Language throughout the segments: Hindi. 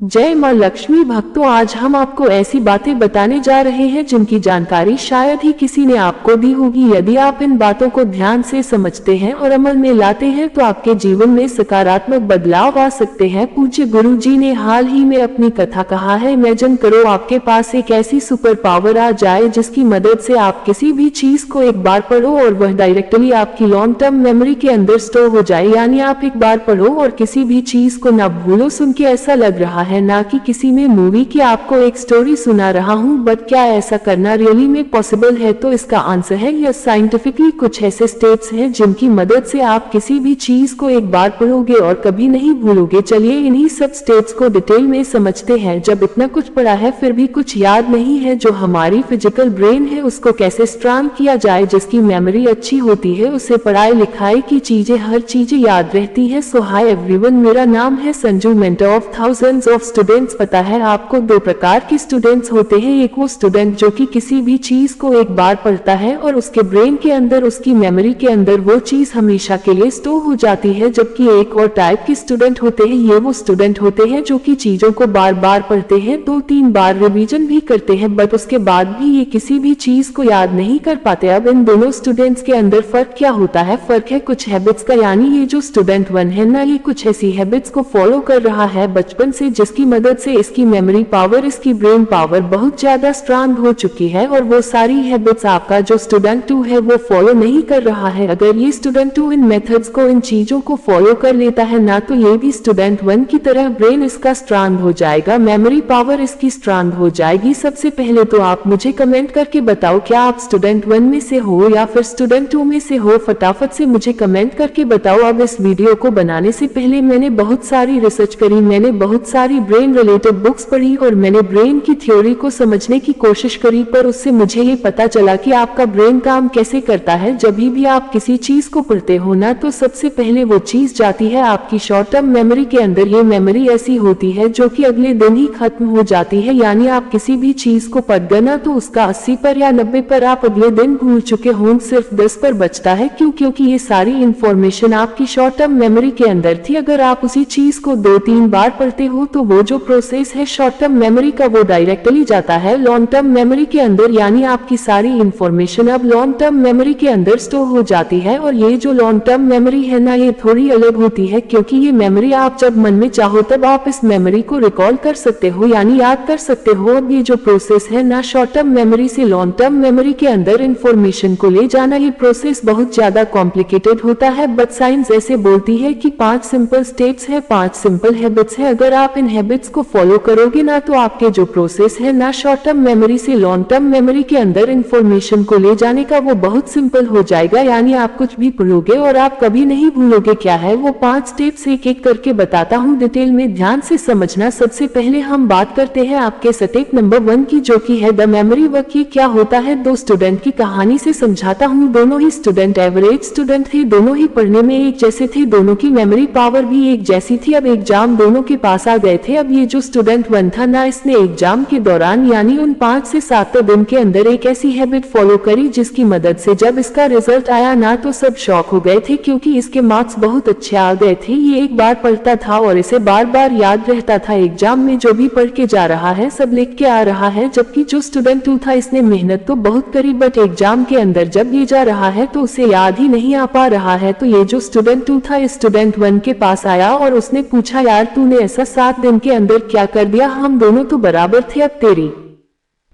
जय मां लक्ष्मी भक्तों, आज हम आपको ऐसी बातें बताने जा रहे हैं जिनकी जानकारी शायद ही किसी ने आपको दी होगी। यदि आप इन बातों को ध्यान से समझते हैं और अमल में लाते हैं तो आपके जीवन में सकारात्मक बदलाव आ सकते हैं। पूज्य गुरु जी ने हाल ही में अपनी कथा कहा है, इमेजिन करो आपके पास एक ऐसी सुपर पावर आ जाए जिसकी मदद से आप किसी भी चीज को एक बार पढ़ो और वह डायरेक्टली आपकी लॉन्ग टर्म मेमोरी के अंदर स्टोर हो जाए। यानी आप एक बार पढ़ो और किसी भी चीज को न भूलो। सुन के ऐसा लग रहा है ना कि किसी में मूवी की आपको एक स्टोरी सुना रहा हूँ, बट क्या ऐसा करना रियली में पॉसिबल है? तो इसका आंसर है यस। साइंटिफिकली कुछ ऐसे स्टेप्स हैं जिनकी मदद से आप किसी भी चीज को एक बार पढ़ोगे और कभी नहीं भूलोगे। चलिए इन्हीं सब स्टेप्स को डिटेल में समझते हैं। जब इतना कुछ पढ़ा है फिर भी कुछ याद नहीं है, जो हमारी फिजिकल ब्रेन है उसको कैसे स्ट्रांग किया जाए। जिसकी मेमोरी अच्छी होती है उसे पढ़ाई लिखाई की चीजें हर चीजें याद रहती है। सो हाय एवरीवन, मेरा नाम है Sanju, mentor of thousands of students. पता है आपको दो प्रकार के स्टूडेंट्स होते हैं। एक वो स्टूडेंट जो कि किसी भी चीज को एक बार पढ़ता है और उसके ब्रेन के अंदर, उसकी मेमोरी के अंदर वो चीज हमेशा के लिए स्टोर हो जाती है। जबकि एक और टाइप के स्टूडेंट होते हैं, ये वो स्टूडेंट होते हैं जो कि चीजों को बार बार पढ़ते हैं, 2-3 बार रिवीजन भी करते हैं, बट उसके बाद भी ये किसी भी चीज को याद नहीं कर पाते। अब इन दोनों स्टूडेंट्स के अंदर फर्क क्या होता है? फर्क है कुछ हैबिट्स का। यानी ये जो स्टूडेंट 1 है ना, ये कुछ ऐसी हैबिट्स को फॉलो कर रहा है बचपन से जिसकी मदद से इसकी मेमोरी पावर, इसकी ब्रेन पावर बहुत ज्यादा स्ट्रांग हो चुकी है। और वो सारी हैबिट्स आपका जो स्टूडेंट 2 है वो फॉलो नहीं कर रहा है। अगर ये स्टूडेंट 2 इन मेथड्स को, इन चीजों को फॉलो कर लेता है ना, तो ये भी स्टूडेंट 1 की तरह ब्रेन इसका स्ट्रांग हो जाएगा, मेमोरी पावर इसकी स्ट्रांग हो जाएगी। सबसे पहले तो आप मुझे कमेंट करके बताओ, क्या आप स्टूडेंट 1 में से हो या फिर स्टूडेंट 2 में से हो? फटाफट से मुझे कमेंट करके बताओ। अब इस वीडियो को बनाने से पहले मैंने बहुत सारी रिसर्च करी, मैंने बहुत सारी ब्रेन रिलेटेड बुक्स पढ़ी और मैंने ब्रेन की थ्योरी को समझने की कोशिश करी, पर उससे मुझे ये पता चला कि आपका ब्रेन काम कैसे करता है। जब भी आप किसी चीज को पढ़ते हो ना, तो सबसे पहले वो चीज जाती है आपकी शॉर्ट टर्म मेमोरी के अंदर। ये मेमोरी ऐसी होती है जो कि अगले दिन ही खत्म हो जाती है। यानी आप किसी भी चीज को पढ़ गए ना, तो उसका 80 पर या 90 पर आप अगले दिन भूल चुके हों, सिर्फ 10 पर बचता है। क्यों? क्योंकि ये सारी इंफॉर्मेशन आपकी शॉर्ट टर्म मेमोरी के अंदर थी। अगर आप उसी चीज को 2-3 बार पढ़ते हो तो वो जो प्रोसेस है शॉर्ट टर्म मेमोरी का, वो डायरेक्टली जाता है लॉन्ग टर्म मेमोरी के अंदर। यानी आपकी सारी इंफॉर्मेशन अब लॉन्ग टर्म मेमोरी के अंदर स्टोर हो जाती है। और ये जो लॉन्ग टर्म मेमोरी है ना, ये थोड़ी अलग होती है, क्योंकि ये मेमोरी आप जब मन में चाहो तब आप इस मेमोरी को रिकॉल कर सकते हो, यानी याद कर सकते हो। अब ये जो प्रोसेस है ना, शॉर्ट टर्म मेमोरी से लॉन्ग टर्म मेमोरी के अंदर इंफॉर्मेशन को ले जाना, ये प्रोसेस बहुत ज्यादा कॉम्प्लिकेटेड होता है। बट साइंस ऐसे बोलती है कि 5 सिंपल स्टेप्स है, 5 सिंपल हैबिट्स है। अगर आप इन हैबिट्स को फॉलो करोगे ना, तो आपके जो प्रोसेस है ना, शॉर्ट टर्म मेमोरी से लॉन्ग टर्म मेमोरी के अंदर इंफॉर्मेशन को ले जाने का, वो बहुत सिंपल हो जाएगा। यानी आप कुछ भी पढ़ोगे और आप कभी नहीं भूलोगे। क्या है वो 5 स्टेप्स, एक एक करके बताता हूँ, डिटेल में ध्यान से समझना। सबसे पहले हम बात करते हैं आपके स्टेप नंबर 1 की, जो की है द मेमोरी वर्क। ये क्या होता है? 2 स्टूडेंट की कहानी से समझाता हूँ। दोनों ही स्टूडेंट एवरेज स्टूडेंट थे, दोनों ही पढ़ने में एक जैसे थे, दोनों की मेमोरी पावर भी एक जैसी थी। अब एग्जाम दोनों के पास आ गए थे। अब ये जो स्टूडेंट 1 था ना, इसने एग्जाम के दौरान यानी उन 5 से 7 दिन के अंदर एक ऐसी हैबिट फॉलो करी जिसकी मदद से जब इसका रिजल्ट आया ना, तो सब शॉक हो गए थे, क्योंकि इसके मार्क्स बहुत अच्छे आ गए थे। ये एक बार पढ़ता था और इसे बार बार याद रहता था। एग्जाम में जो भी पढ़ के जा रहा है सब लिख के आ रहा है। जबकि जो स्टूडेंट 2 था, इसने मेहनत तो बहुत करी, बट एग्जाम के अंदर जब ये जा रहा है तो उसे याद ही नहीं आ पा रहा है। तो ये जो स्टूडेंट 2 था, इस स्टूडेंट 1 के पास आया और उसने पूछा, यार तूने ऐसा 7 दिन के अंदर क्या कर दिया? हम दोनों तो बराबर थे, अब तेरी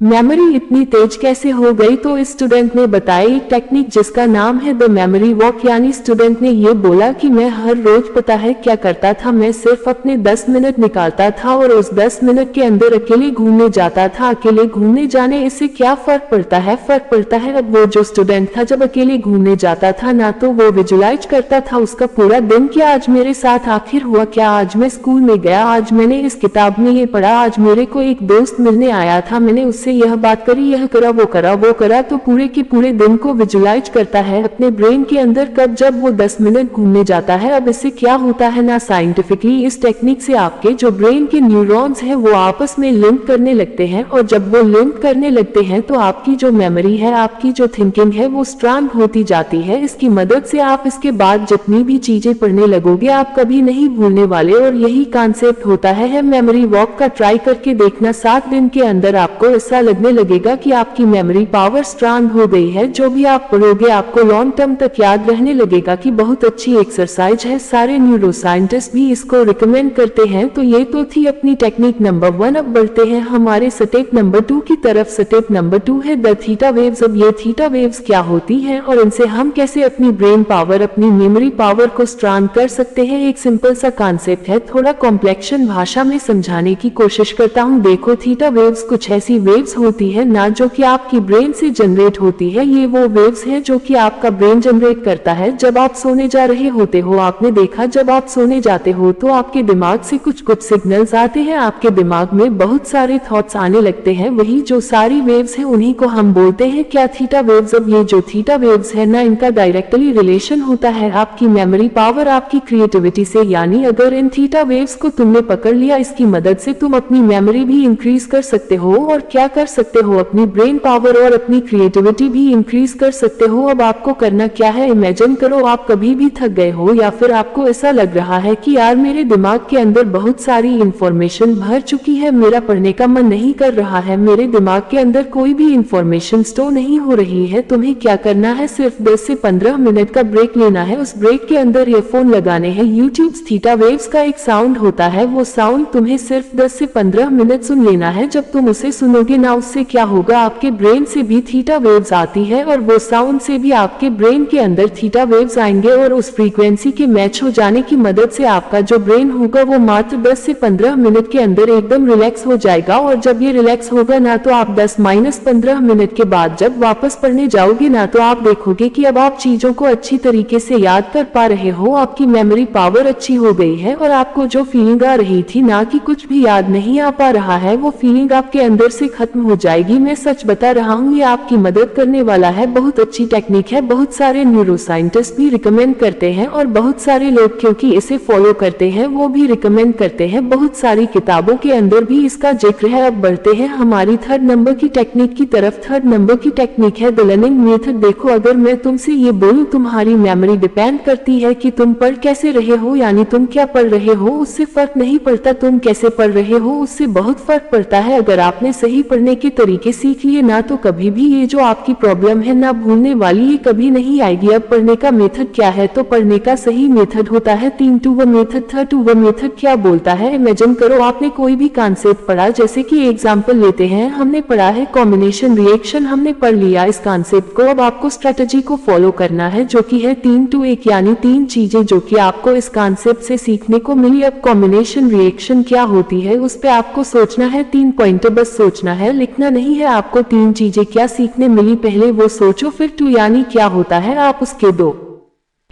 मेमोरी इतनी तेज कैसे हो गई? तो इस स्टूडेंट ने बताया एक टेक्निक जिसका नाम है द मेमोरी वॉक। यानी स्टूडेंट ने ये बोला कि मैं हर रोज पता है क्या करता था, मैं सिर्फ अपने 10 मिनट निकालता था और उस 10 मिनट के अंदर अकेले घूमने जाता था। अकेले घूमने जाने इससे क्या फर्क पड़ता है? फर्क पड़ता है, अब वो जो स्टूडेंट था जब अकेले घूमने जाता था ना, तो वो विजुलाइज करता था उसका पूरा दिन, क्या आज मेरे साथ आखिर हुआ, क्या आज मैं स्कूल में गया, आज मैंने इस किताब में ये पढ़ा, आज मेरे को एक दोस्त मिलने आया था, मैंने उससे उनसे यह बात करी, यह करा, वो करा, वो करा, तो पूरे के पूरे दिन को विजुलाइज करता है अपने ब्रेन के अंदर। कब जब वो 10 मिनट घूमने जाता है। अब इससे क्या होता है ना, साइंटिफिकली इस टेक्निक से आपके जो ब्रेन के न्यूरॉन्स हैं वो आपस में लिंक करने लगते हैं, और जब वो लिंक करने लगते हैं तो आपकी जो मेमोरी है, आपकी जो थिंकिंग है वो स्ट्रांग होती जाती है। इसकी मदद से आप इसके बाद जितनी भी चीजें पढ़ने लगोगे आप कभी नहीं भूलने वाले। और यही कॉन्सेप्ट होता है मेमोरी वॉक का। ट्राई करके देखना, 7 दिन के अंदर आपको ऐसा लगने लगेगा कि आपकी मेमोरी पावर स्ट्रांग हो गई है। जो भी आप पढ़ोगे आपको लॉन्ग टर्म तक याद रहने लगेगा कि बहुत अच्छी एक्सरसाइज है। सारे न्यूरो साइंटिस्ट भी इसको रिकमेंड करते हैं। तो ये तो थी अपनी टेक्निक नंबर 1। अब बढ़ते हैं हमारे स्टेप नंबर 2 की तरफ। स्टेप नंबर 2 है द थीटा वेव्स। अब ये थीटा वेव्स क्या होती है और इनसे हम कैसे अपनी ब्रेन पावर, अपनी मेमोरी पावर को स्ट्रांग कर सकते हैं। एक सिंपल सा कॉन्सेप्ट है, थोड़ा कॉम्प्लेक्शन भाषा में समझाने की कोशिश करता हूँ। देखो, थीटा वेव्स कुछ ऐसी वेव्स होती है ना जो कि आपकी ब्रेन से जनरेट होती है। ये वो वेव्स है जो कि आपका ब्रेन जनरेट करता है जब आप सोने जा रहे होते हो। आपने देखा, जब आप सोने जाते हो तो आपके दिमाग से कुछ सिग्नल्स आते हैं, आपके दिमाग में बहुत सारे थॉट्स आने लगते हैं। वही जो सारी वेव्स है उन्हीं को हम बोलते हैं क्या, थीटा वेव्स। अब ये जो थीटा वेव्स है ना, इनका डायरेक्टली रिलेशन होता है आपकी मेमोरी पावर, आपकी क्रिएटिविटी से। यानी अगर इन थीटा वेव्स को तुमने पकड़ लिया, इसकी मदद से तुम अपनी मेमोरी भी इंक्रीज कर सकते हो। और क्या कर सकते हो, अपनी ब्रेन पावर और अपनी क्रिएटिविटी भी इंक्रीज कर सकते हो। अब आपको करना क्या है, इमेजिन करो आप कभी भी थक गए हो या फिर आपको ऐसा लग रहा है कि यार मेरे दिमाग के अंदर बहुत सारी इंफॉर्मेशन भर चुकी है, मेरा पढ़ने का मन नहीं कर रहा है, मेरे दिमाग के अंदर कोई भी इंफॉर्मेशन स्टोर नहीं हो रही है। तुम्हें क्या करना है, सिर्फ 10 से 15 मिनट का ब्रेक लेना है। उस ब्रेक के अंदर ईयरफोन लगाने हैं। यूट्यूब थीटा वेव्स का एक साउंड होता है, वो साउंड तुम्हें सिर्फ 10 से 15 मिनट सुन लेना है। जब तुम उसे सुनोगे ना, उससे क्या होगा, आपके ब्रेन से भी थीटा वेव्स आती है और वो साउंड से भी आपके ब्रेन के अंदर थीटा वेव्स आएंगे। और उस फ्रीक्वेंसी के मैच हो जाने की मदद से आपका जो ब्रेन होगा वो मात्र 10 से 15 मिनट के अंदर एकदम रिलैक्स हो जाएगा। और जब ये रिलैक्स होगा ना, तो आप 10-15 मिनट के बाद जब वापस पढ़ने जाओगे ना, तो आप देखोगे कि अब आप चीजों को अच्छी तरीके से याद कर पा रहे हो, आपकी मेमोरी पावर अच्छी हो गई है। और आपको जो फीलिंग आ रही थी ना कि कुछ भी याद नहीं आ पा रहा है, वो फीलिंग आपके अंदर से खत्म हो जाएगी। मैं सच बता रहा हूँ, ये आपकी मदद करने वाला है। बहुत अच्छी टेक्निक है, बहुत सारे न्यूरो साइंटिस्ट भी रिकमेंड करते हैं और बहुत सारे लोग क्योंकि इसे फॉलो करते हैं वो भी रिकमेंड करते हैं। बहुत सारी किताबों के अंदर भी इसका जिक्र है। अब बढ़ते हैं हमारी 3rd नंबर की टेक्निक की तरफ। 3rd नंबर की टेक्निक है द लर्निंग मेथड। देखो, अगर मैं तुमसे ये बोलूं, तुम्हारी मेमोरी डिपेंड करती है कि तुम पढ़ कैसे रहे हो, यानी तुम क्या पढ़ रहे हो उससे फर्क नहीं पड़ता, तुम कैसे पढ़ रहे हो उससे बहुत फर्क पड़ता है। अगर आपने सही पढ़ने के तरीके सीख लिए ना, तो कभी भी ये जो आपकी प्रॉब्लम है ना भूलने वाली, ये कभी नहीं आएगी। अब पढ़ने का मेथड क्या है, तो पढ़ने का सही मेथड होता है 3 to 1 मेथड। 3 to 1 मेथड क्या बोलता है, इमेजिन करो आपने कोई भी कॉन्सेप्ट पढ़ा, जैसे कि एग्जांपल लेते हैं, हमने पढ़ा है कॉम्बिनेशन रिएक्शन, हमने पढ़ लिया इस कॉन्सेप्ट को। अब आपको स्ट्रेटजी को फॉलो करना है जो कि है 3 to 1, यानी 3 चीजें जो कि आपको इस कॉन्सेप्ट से सीखने को मिली। अब कॉम्बिनेशन रिएक्शन क्या होती है उस पे आपको सोचना है, 3 पॉइंट बस सोचना है, लिखना नहीं है। आपको 3 चीजें क्या सीखने मिली पहले वो सोचो, फिर 2 यानी क्या होता है आप उसके 2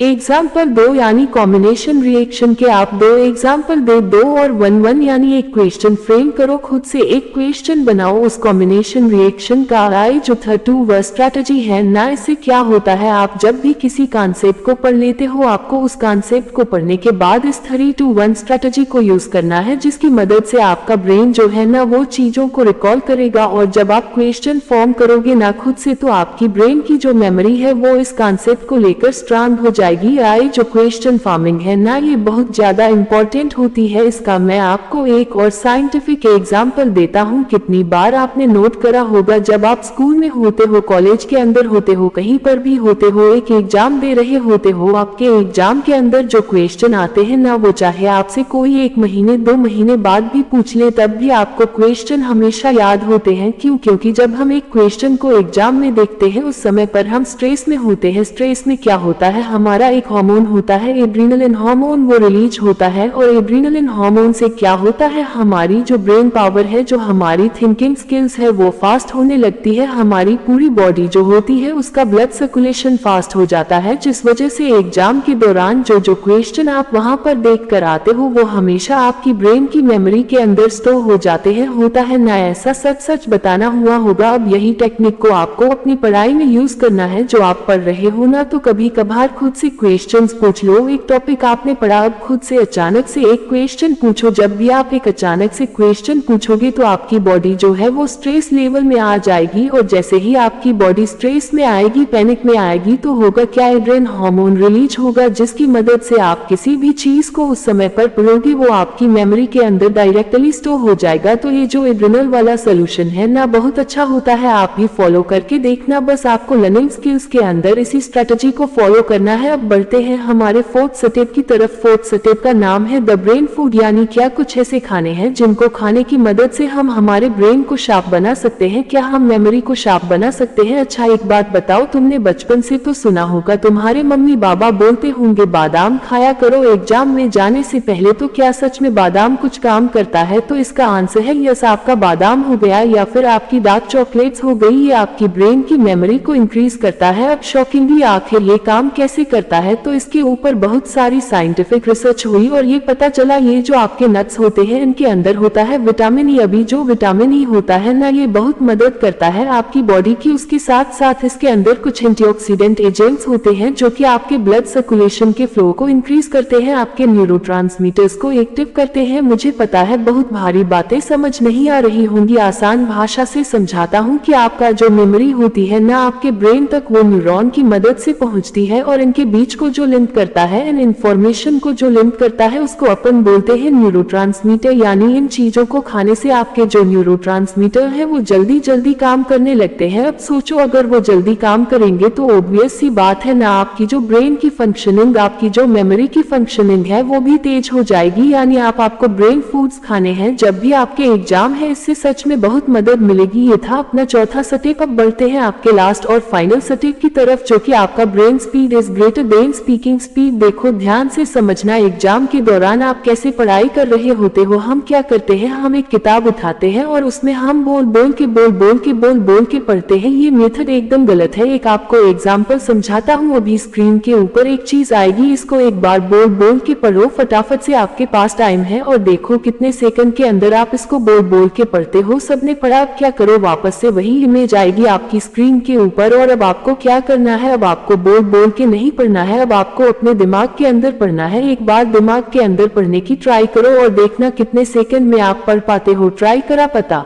एग्जाम्पल दो, यानी कॉम्बिनेशन रिएक्शन के आप 2 एग्जाम्पल दे दो। और 1-1 यानी एक क्वेश्चन फ्रेम करो, खुद से एक क्वेश्चन बनाओ उस कॉम्बिनेशन रिएक्शन का। आई जो 3 to 1 स्ट्रैटेजी है ना, इससे क्या होता है, आप जब भी किसी कॉन्सेप्ट को पढ़ लेते हो, आपको उस कॉन्सेप्ट को पढ़ने के बाद इस 3 to 1 स्ट्रैटेजी को यूज करना है, जिसकी मदद से आपका ब्रेन जो है ना वो चीजों को रिकॉल करेगा। और जब आप क्वेश्चन फॉर्म करोगे ना खुद से, तो आपकी ब्रेन की जो मेमोरी है वो इस कॉन्सेप्ट को लेकर स्ट्रांग हो जाएगी। आई जो क्वेश्चन फॉर्मिंग है ना, ये बहुत ज्यादा इंपॉर्टेंट होती है। इसका मैं आपको एक और साइंटिफिक एग्जांपल देता हूँ। कितनी बार आपने नोट करा होगा, जब आप स्कूल में होते हो, कॉलेज के अंदर होते हो, कहीं पर भी होते हो, एक एग्जाम दे रहे होते हो, आपके एग्जाम के अंदर जो क्वेश्चन आते हैं ना, वो चाहे आपसे कोई 1 महीने 2 महीने बाद भी पूछ ले, तब भी आपको क्वेश्चन हमेशा याद होते हैं। क्यों? क्योंकि जब हम एक क्वेश्चन को एग्जाम में देखते हैं, उस समय पर हम स्ट्रेस में होते हैं। स्ट्रेस में क्या होता है, हमारे हमारा एक हार्मोन होता है एड्रेनालिन हार्मोन, वो रिलीज होता है। और एड्रेनालिन हार्मोन से क्या होता है, हमारी जो ब्रेन पावर है, जो हमारी थिंकिंग स्किल्स है, वो फास्ट होने लगती है। हमारी पूरी बॉडी जो होती है उसका ब्लड सर्कुलेशन फास्ट हो जाता है, जिस वजह से एग्जाम के दौरान जो जो क्वेश्चन आप वहां पर देख कर आते हो वो हमेशा आपकी ब्रेन की मेमोरी के अंदर स्टोर हो जाते हैं। होता है ना ऐसा, सच सच बताना हुआ होगा। अब यही टेक्निक को आपको अपनी पढ़ाई में यूज करना है। जो आप पढ़ रहे हो ना, तो कभी कभार खुद से क्वेश्चंस पूछ लो। एक टॉपिक आपने पढ़ा, अब खुद से अचानक से एक क्वेश्चन पूछो। जब भी आप एक अचानक से क्वेश्चन पूछोगे तो आपकी बॉडी जो है वो स्ट्रेस लेवल में आ जाएगी, और जैसे ही आपकी बॉडी स्ट्रेस में आएगी, पैनिक में आएगी, तो होगा क्या, एड्रेन हार्मोन रिलीज होगा, जिसकी मदद से आप किसी भी चीज को उस समय पर पढ़ोगे वो आपकी मेमोरी के अंदर डायरेक्टली स्टोर हो जाएगा। तो ये जो एड्रेनल वाला सोल्यूशन है ना, बहुत अच्छा होता है, आप भी फॉलो करके देखना। बस आपको लर्निंग स्किल्स के अंदर इसी स्ट्रेटजी को फॉलो करना है। अब बढ़ते हैं हमारे फोर्थ स्टेप की तरफ। फोर्थ स्टेप का नाम है द ब्रेन फूड, यानी क्या कुछ ऐसे खाने हैं जिनको खाने की मदद से हम हमारे ब्रेन को शार्प बना सकते हैं। क्या हम मेमोरी को शार्प बना सकते हैं? अच्छा एक बात बताओ, तुमने बचपन से तो सुना होगा, तुम्हारे मम्मी बाबा बोलते होंगे बादाम खाया करो एग्जाम में जाने से पहले। तो क्या सच में बादाम कुछ काम करता है? तो इसका आंसर है यस। आपका बादाम हो गया या फिर आपकी डार्क चॉकलेट्स हो गई, ये आपकी ब्रेन की मेमोरी को इंक्रीज करता है। अब शॉकिंगली आखिर ये काम कैसे करता है, तो इसके ऊपर बहुत सारी साइंटिफिक रिसर्च हुई और ये पता चला, ये जो आपके नट्स होते हैं इनके अंदर होता है विटामिन ई। अभी जो विटामिन ई होता है ना, ये बहुत मदद करता है आपकी बॉडी की। उसके साथ साथ इसके अंदर कुछ एंटीऑक्सीडेंट एजेंट्स होते हैं जो कि आपके ब्लड सर्कुलेशन के फ्लो को इंक्रीज करते हैं, आपके न्यूरोट्रांसमीटर्स को एक्टिव करते हैं। मुझे पता है बहुत भारी बातें समझ नहीं आ रही होंगी, आसान भाषा से समझाता हूँ कि आपका जो मेमोरी होती है ना, आपके ब्रेन तक वो न्यूरॉन की मदद से पहुंचती है, और इनके बीच को जो लिंक करता है, इन इंफॉर्मेशन को जो लिंक करता है, उसको अपन बोलते हैं न्यूरोट्रांसमीटर। यानी इन चीजों को खाने से आपके जो न्यूरोट्रांसमीटर है वो जल्दी जल्दी काम करने लगते हैं। अब सोचो, अगर वो जल्दी काम करेंगे तो ऑब्वियस सी बात है ना, आपकी जो ब्रेन की फंक्शनिंग, आपकी जो मेमोरी की फंक्शनिंग है वो भी तेज हो जाएगी। यानी आपको ब्रेन फूड्स खाने हैं जब भी आपके एग्जाम है, इससे सच में बहुत मदद मिलेगी। ये था अपना चौथा स्टेप। अब बढ़ते हैं आपके लास्ट और फाइनल स्टेप की तरफ, जो कि आपका brain speed is greater than speaking speed. देखो ध्यान से समझना, एग्जाम के दौरान आप कैसे पढ़ाई कर रहे होते हो। हम क्या करते हैं, हम एक किताब उठाते हैं और उसमें हम बोल बोल के पढ़ते हैं। ये मेथड एकदम गलत है। एक आपको एग्जाम्पल समझाता हूँ, अभी स्क्रीन के ऊपर एक चीज आएगी, इसको एक बार बोल बोल के पढ़ो फटाफट से। आपके पास टाइम है और देखो कितने सेकंड के अंदर आप इसको बोल बोल के पढ़ते हो। सबने पढ़ा, अब क्या करो, वापस से वही इमेज आएगी आपकी स्क्रीन के ऊपर, और अब आपको क्या करना है, अब आपको बोल बोल के नहीं पढ़ना है, अब आपको अपने दिमाग के अंदर पढ़ना है। एक बार दिमाग के अंदर पढ़ने की ट्राई करो और देखना कितने सेकंड में आप पढ़ पाते हो। ट्राई करा, पता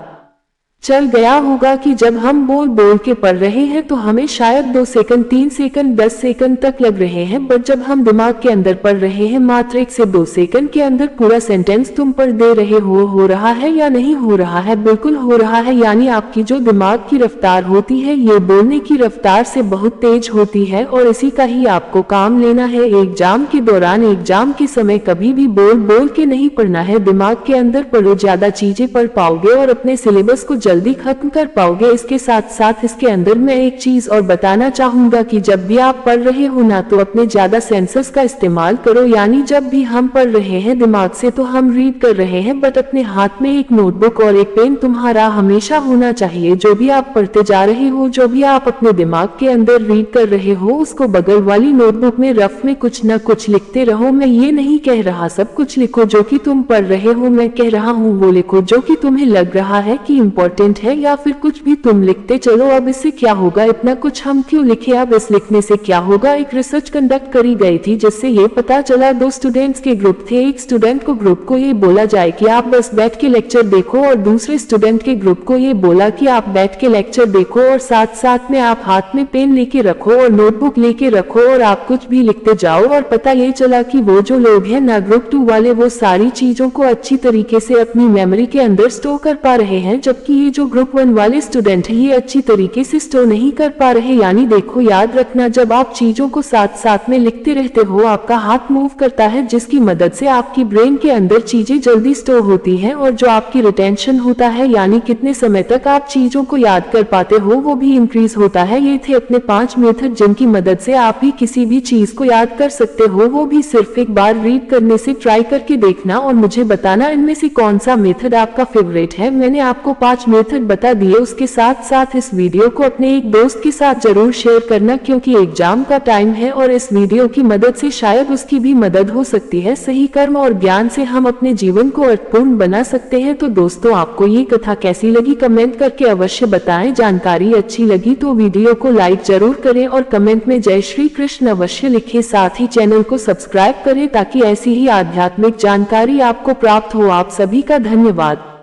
चल गया होगा कि जब हम बोल बोल के पढ़ रहे हैं तो हमें शायद 2 सेकंड, 3 सेकंड, 10 सेकंड तक लग रहे हैं, बट जब हम दिमाग के अंदर पढ़ रहे हैं मात्र 1 से 2 सेकंड के अंदर पूरा सेंटेंस तुम पढ़ दे रहे हो रहा है या नहीं हो रहा है? बिल्कुल हो रहा है। यानी आपकी जो दिमाग की रफ्तार होती है ये बोलने की रफ्तार से बहुत तेज होती है, और इसी का ही आपको काम लेना है एग्जाम के दौरान। एग्जाम के समय कभी भी बोल बोल के नहीं पढ़ना है, दिमाग के अंदर पढ़ो, ज्यादा चीजें पढ़ पाओगे और अपने सिलेबस को जल्दी खत्म कर पाओगे। इसके साथ साथ इसके अंदर मैं एक चीज और बताना चाहूंगा कि जब भी आप पढ़ रहे हो ना, तो अपने ज्यादा सेंसर्स का इस्तेमाल करो। यानी जब भी हम पढ़ रहे हैं दिमाग से तो हम रीड कर रहे हैं, बट अपने हाथ में एक नोटबुक और एक पेन तुम्हारा हमेशा होना चाहिए। जो भी आप पढ़ते जा रहे हो, जो भी आप अपने दिमाग के अंदर रीड कर रहे हो, उसको बगल वाली नोटबुक में रफ में कुछ न कुछ लिखते रहो। मैं ये नहीं कह रहा सब कुछ लिखो जो कि तुम पढ़ रहे हो, मैं कह रहा हूँ वो लिखो जो कि तुम्हें लग रहा है कि इम्पोर्टेंट है, या फिर कुछ भी तुम लिखते चलो। अब इससे क्या होगा, इतना कुछ हम क्यों लिखे, अब इस लिखने से क्या होगा। एक रिसर्च कंडक्ट करी गई थी जिससे ये पता चला, 2 स्टूडेंट्स के ग्रुप थे। एक स्टूडेंट को ग्रुप को ये बोला जाए कि आप बस बैठ के लेक्चर देखो, और दूसरे स्टूडेंट के ग्रुप को ये बोला कि आप बैठ के लेक्चर देखो और साथ साथ में आप हाथ में पेन लेके रखो और नोटबुक लेके रखो और आप कुछ भी लिखते जाओ। और पता ये चला कि वो जो लोग हैं ना ग्रुप 2 वाले, वो सारी चीजों को अच्छी तरीके से अपनी मेमोरी के अंदर स्टोर कर पा रहे हैं, जबकि ये ये जो ग्रुप 1 वाले स्टूडेंट है ये अच्छी तरीके से स्टोर नहीं कर पा रहे। यानी देखो, याद रखना, जब आप चीजों को साथ साथ में लिखते रहते हो आपका हाथ मूव करता है, जिसकी मदद से आपकी ब्रेन के अंदर चीजें जल्दी स्टोर होती हैं और जो आपकी रिटेंशन होता है यानी कितने समय तक आप चीजों को याद कर पाते हो वो भी इंक्रीज होता है। ये थे अपने 5 मेथड जिनकी मदद से आप भी किसी भी चीज को याद कर सकते हो, वो भी सिर्फ एक बार रीड करने से। ट्राई करके देखना और मुझे बताना इनमें से कौन सा मेथड आपका फेवरेट है। मैंने आपको 5 मेथड बता दिए, उसके साथ साथ इस वीडियो को अपने एक दोस्त के साथ जरूर शेयर करना क्योंकि एग्जाम का टाइम है और इस वीडियो की मदद से शायद उसकी भी मदद हो सकती है। सही कर्म और ज्ञान से हम अपने जीवन को अर्थपूर्ण बना सकते हैं। तो दोस्तों, आपको ये कथा कैसी लगी कमेंट करके अवश्य बताएं। जानकारी अच्छी लगी तो वीडियो को लाइक जरूर करें और कमेंट में जय श्री कृष्ण अवश्य लिखें। साथ ही चैनल को सब्सक्राइब करें ताकि ऐसी ही आध्यात्मिक जानकारी आपको प्राप्त हो। आप सभी का धन्यवाद।